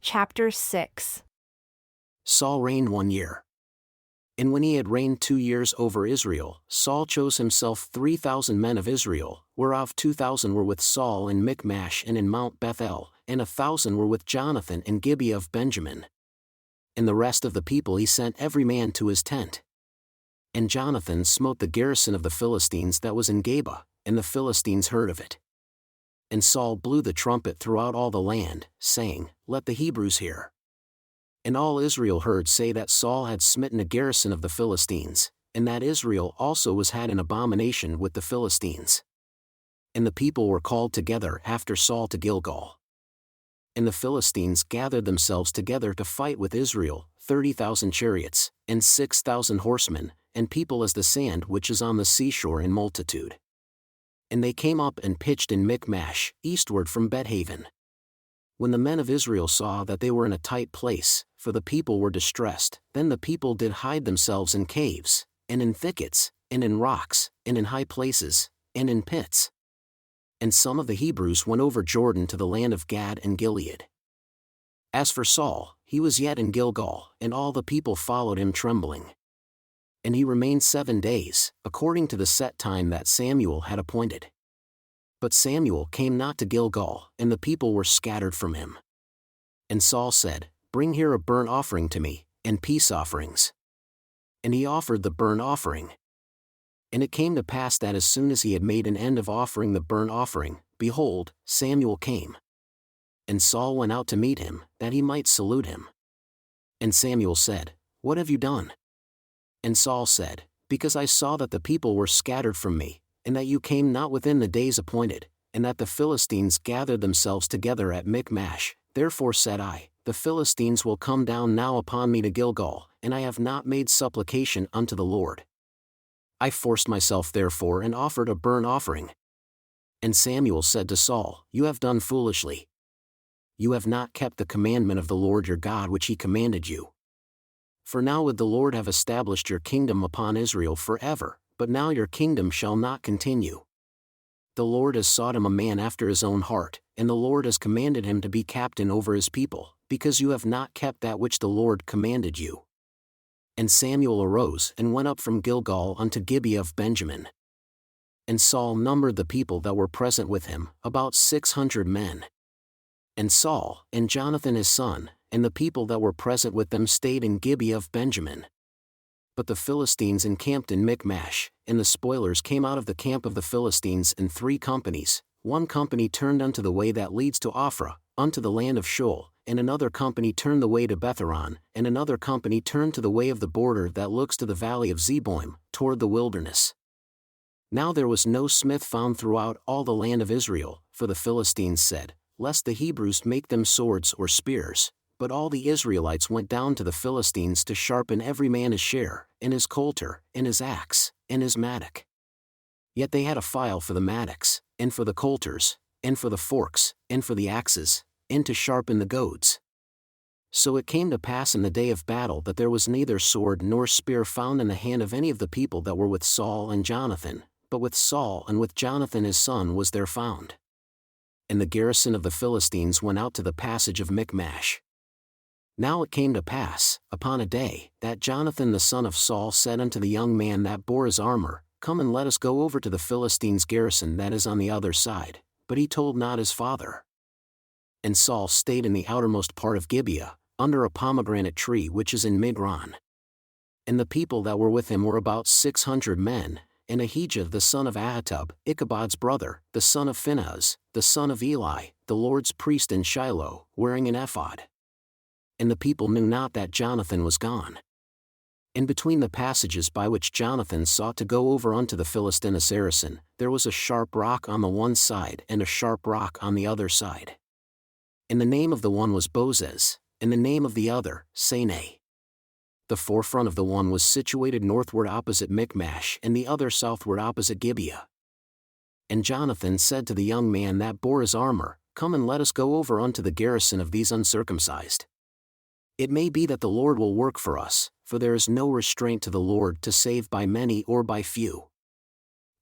Chapter 6. Saul reigned 1 year. And when he had reigned 2 years over Israel, Saul chose himself 3,000 men of Israel, whereof 2,000 were with Saul in Michmash and in Mount Bethel, and 1,000 were with Jonathan in Gibeah of Benjamin. And the rest of the people he sent every man to his tent. And Jonathan smote the garrison of the Philistines that was in Geba, and the Philistines heard of it. And Saul blew the trumpet throughout all the land, saying, Let the Hebrews hear. And all Israel heard say that Saul had smitten a garrison of the Philistines, and that Israel also was had an abomination with the Philistines. And the people were called together after Saul to Gilgal. And the Philistines gathered themselves together to fight with Israel, 30,000 chariots, and 6,000 horsemen, and people as the sand which is on the seashore in multitude. And they came up and pitched in Michmash, eastward from Bethaven. When the men of Israel saw that they were in a tight place, for the people were distressed, then the people did hide themselves in caves, and in thickets, and in rocks, and in high places, and in pits. And some of the Hebrews went over Jordan to the land of Gad and Gilead. As for Saul, he was yet in Gilgal, and all the people followed him trembling. And he remained 7 days, according to the set time that Samuel had appointed. But Samuel came not to Gilgal, and the people were scattered from him. And Saul said, Bring here a burnt offering to me, and peace offerings. And he offered the burnt offering. And it came to pass that as soon as he had made an end of offering the burnt offering, behold, Samuel came. And Saul went out to meet him, that he might salute him. And Samuel said, What have you done? And Saul said, Because I saw that the people were scattered from me, and that you came not within the days appointed, and that the Philistines gathered themselves together at Michmash, therefore said I, The Philistines will come down now upon me to Gilgal, and I have not made supplication unto the Lord. I forced myself therefore and offered a burnt offering. And Samuel said to Saul, You have done foolishly. You have not kept the commandment of the Lord your God which he commanded you. For now would the Lord have established your kingdom upon Israel forever, but now your kingdom shall not continue. The Lord has sought him a man after his own heart, and the Lord has commanded him to be captain over his people, because you have not kept that which the Lord commanded you. And Samuel arose and went up from Gilgal unto Gibeah of Benjamin. And Saul numbered the people that were present with him, about 600 men. And Saul, and Jonathan his son, and the people that were present with them stayed in Gibeah of Benjamin. But the Philistines encamped in Michmash, and the spoilers came out of the camp of the Philistines in 3 companies. 1 company turned unto the way that leads to Ophrah, unto the land of Shoal, and another company turned the way to Betharon, and another company turned to the way of the border that looks to the valley of Zeboim, toward the wilderness. Now there was no smith found throughout all the land of Israel, for the Philistines said, Lest the Hebrews make them swords or spears. But all the Israelites went down to the Philistines to sharpen every man his share, and his coulter, and his axe, and his mattock. Yet they had a file for the mattocks, and for the coulters, and for the forks, and for the axes, and to sharpen the goads. So it came to pass in the day of battle that there was neither sword nor spear found in the hand of any of the people that were with Saul and Jonathan, but with Saul and with Jonathan his son was there found. And the garrison of the Philistines went out to the passage of Michmash. Now it came to pass, upon a day, that Jonathan the son of Saul said unto the young man that bore his armor, Come and let us go over to the Philistines' garrison that is on the other side. But he told not his father. And Saul stayed in the outermost part of Gibeah, under a pomegranate tree which is in Migron. And the people that were with him were about 600 men, and Ahijah the son of Ahitub, Ichabod's brother, the son of Phinehas, the son of Eli, the Lord's priest in Shiloh, wearing an ephod. And the people knew not that Jonathan was gone. And between the passages by which Jonathan sought to go over unto the Philistine Saracen, there was a sharp rock on the one side and a sharp rock on the other side. And the name of the one was Bozez, and the name of the other, Seneh. The forefront of the one was situated northward opposite Michmash, and the other southward opposite Gibeah. And Jonathan said to the young man that bore his armor, Come and let us go over unto the garrison of these uncircumcised. It may be that the Lord will work for us, for there is no restraint to the Lord to save by many or by few.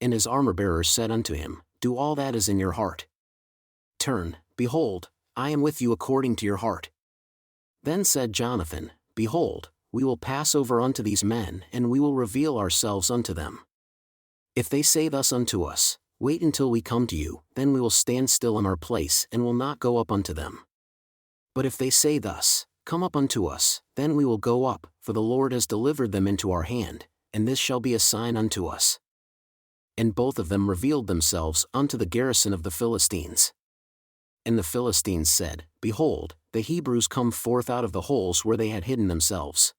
And his armor-bearer said unto him, Do all that is in your heart. Turn, behold, I am with you according to your heart. Then said Jonathan, Behold, we will pass over unto these men, and we will reveal ourselves unto them. If they say thus unto us, Wait until we come to you, then we will stand still in our place and will not go up unto them. But if they say thus, Come up unto us, then we will go up, for the Lord has delivered them into our hand, and this shall be a sign unto us. And both of them revealed themselves unto the garrison of the Philistines. And the Philistines said, Behold, the Hebrews come forth out of the holes where they had hidden themselves.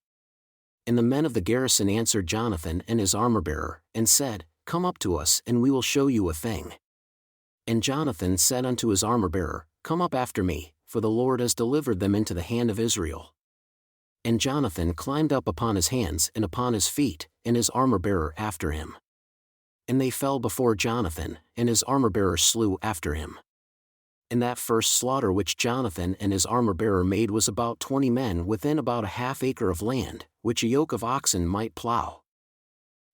And the men of the garrison answered Jonathan and his armor-bearer, and said, Come up to us, and we will show you a thing. And Jonathan said unto his armor-bearer, Come up after me, for the Lord has delivered them into the hand of Israel. And Jonathan climbed up upon his hands and upon his feet, and his armor-bearer after him. And they fell before Jonathan, and his armor-bearer slew after him. And that first slaughter which Jonathan and his armor-bearer made was about 20 men within about a half acre of land, which a yoke of oxen might plow.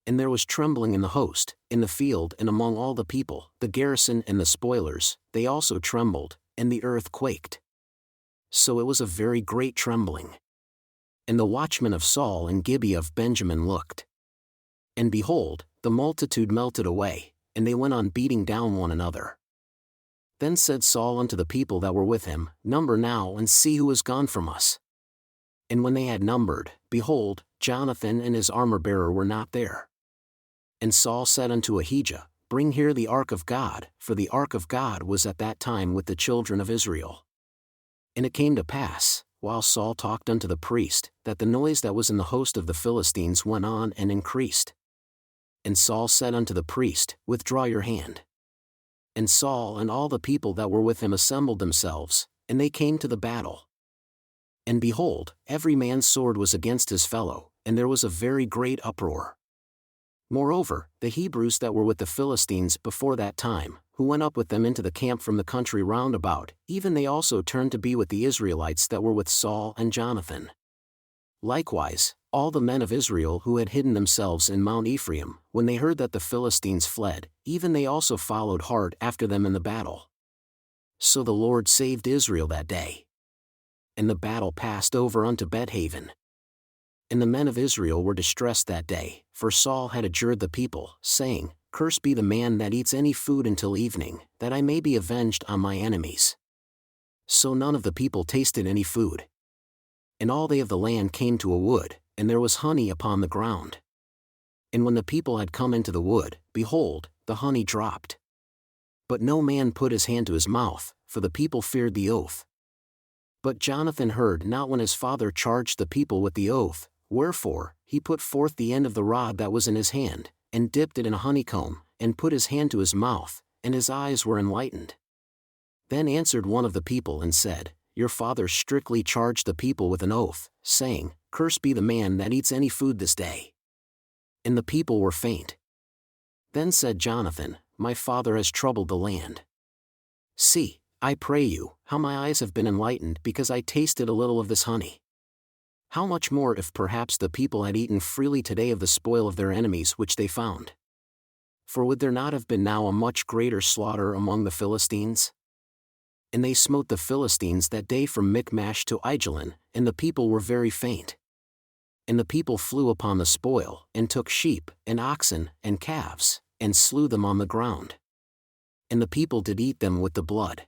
And there was trembling in the host, in the field and among all the people, the garrison and the spoilers, they also trembled, and the earth quaked. So it was a very great trembling. And the watchmen of Saul and Gibeah of Benjamin looked. And behold, the multitude melted away, and they went on beating down one another. Then said Saul unto the people that were with him, Number now and see who is gone from us. And when they had numbered, behold, Jonathan and his armor-bearer were not there. And Saul said unto Ahijah, Bring here the ark of God, for the ark of God was at that time with the children of Israel. And it came to pass, while Saul talked unto the priest, that the noise that was in the host of the Philistines went on and increased. And Saul said unto the priest, Withdraw your hand. And Saul and all the people that were with him assembled themselves, and they came to the battle. And behold, every man's sword was against his fellow, and there was a very great uproar. Moreover, the Hebrews that were with the Philistines before that time, who went up with them into the camp from the country round about, even they also turned to be with the Israelites that were with Saul and Jonathan. Likewise, all the men of Israel who had hidden themselves in Mount Ephraim, when they heard that the Philistines fled, even they also followed hard after them in the battle. So the Lord saved Israel that day. And the battle passed over unto Bethaven. And the men of Israel were distressed that day, for Saul had adjured the people, saying, Cursed be the man that eats any food until evening, that I may be avenged on my enemies. So none of the people tasted any food. And all they of the land came to a wood, and there was honey upon the ground. And when the people had come into the wood, behold, the honey dropped. But no man put his hand to his mouth, for the people feared the oath. But Jonathan heard not when his father charged the people with the oath, wherefore, he put forth the end of the rod that was in his hand, and dipped it in a honeycomb, and put his hand to his mouth, and his eyes were enlightened. Then answered one of the people and said, Your father strictly charged the people with an oath, saying, Cursed be the man that eats any food this day. And the people were faint. Then said Jonathan, My father has troubled the land. See, I pray you, how my eyes have been enlightened because I tasted a little of this honey. How much more if perhaps the people had eaten freely today of the spoil of their enemies which they found? For would there not have been now a much greater slaughter among the Philistines? And they smote the Philistines that day from Michmash to Aijalon, and the people were very faint. And the people flew upon the spoil, and took sheep, and oxen, and calves, and slew them on the ground. And the people did eat them with the blood.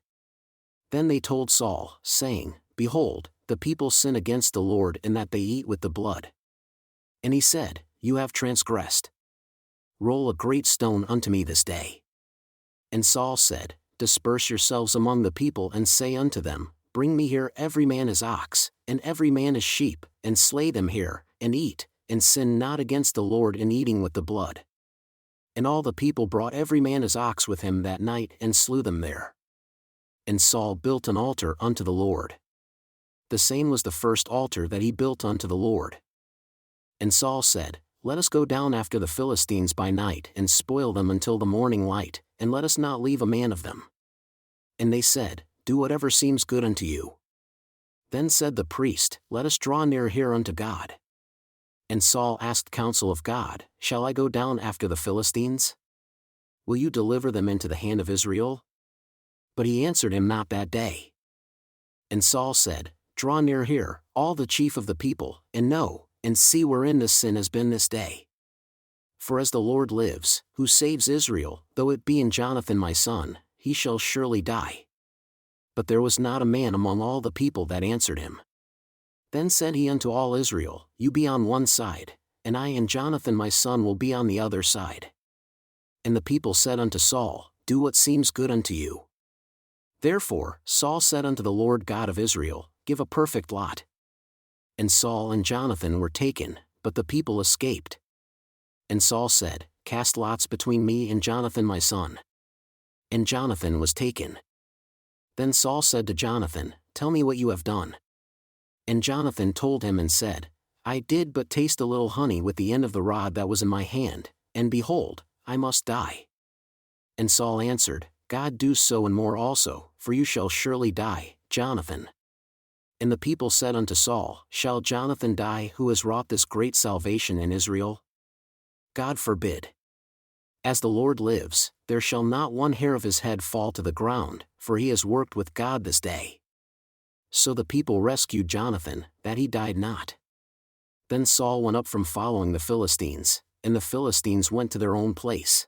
Then they told Saul, saying, Behold, the people sin against the Lord in that they eat with the blood. And he said, You have transgressed. Roll a great stone unto me this day. And Saul said, Disperse yourselves among the people and say unto them, Bring me here every man his ox, and every man his sheep, and slay them here, and eat, and sin not against the Lord in eating with the blood. And all the people brought every man his ox with him that night and slew them there. And Saul built an altar unto the Lord. The same was the first altar that he built unto the Lord. And Saul said, Let us go down after the Philistines by night and spoil them until the morning light, and let us not leave a man of them. And they said, Do whatever seems good unto you. Then said the priest, Let us draw near here unto God. And Saul asked counsel of God, Shall I go down after the Philistines? Will you deliver them into the hand of Israel? But he answered him not that day. And Saul said, Draw near here, all the chief of the people, and know, and see wherein this sin has been this day. For as the Lord lives, who saves Israel, though it be in Jonathan my son, he shall surely die. But there was not a man among all the people that answered him. Then said he unto all Israel, You be on one side, and I and Jonathan my son will be on the other side. And the people said unto Saul, Do what seems good unto you. Therefore Saul said unto the Lord God of Israel, Give a perfect lot. And Saul and Jonathan were taken, but the people escaped. And Saul said, Cast lots between me and Jonathan my son. And Jonathan was taken. Then Saul said to Jonathan, Tell me what you have done. And Jonathan told him and said, I did but taste a little honey with the end of the rod that was in my hand, and behold, I must die. And Saul answered, God do so and more also, for you shall surely die, Jonathan. And the people said unto Saul, Shall Jonathan die who has wrought this great salvation in Israel? God forbid. As the Lord lives, there shall not one hair of his head fall to the ground, for he has worked with God this day. So the people rescued Jonathan, that he died not. Then Saul went up from following the Philistines, and the Philistines went to their own place.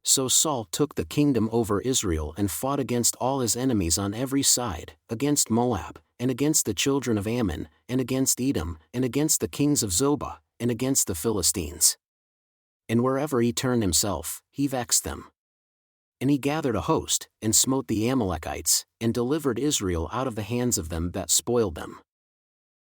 So Saul took the kingdom over Israel and fought against all his enemies on every side, against Moab, and against the children of Ammon, and against Edom, and against the kings of Zobah, and against the Philistines. And wherever he turned himself, he vexed them. And he gathered a host, and smote the Amalekites, and delivered Israel out of the hands of them that spoiled them.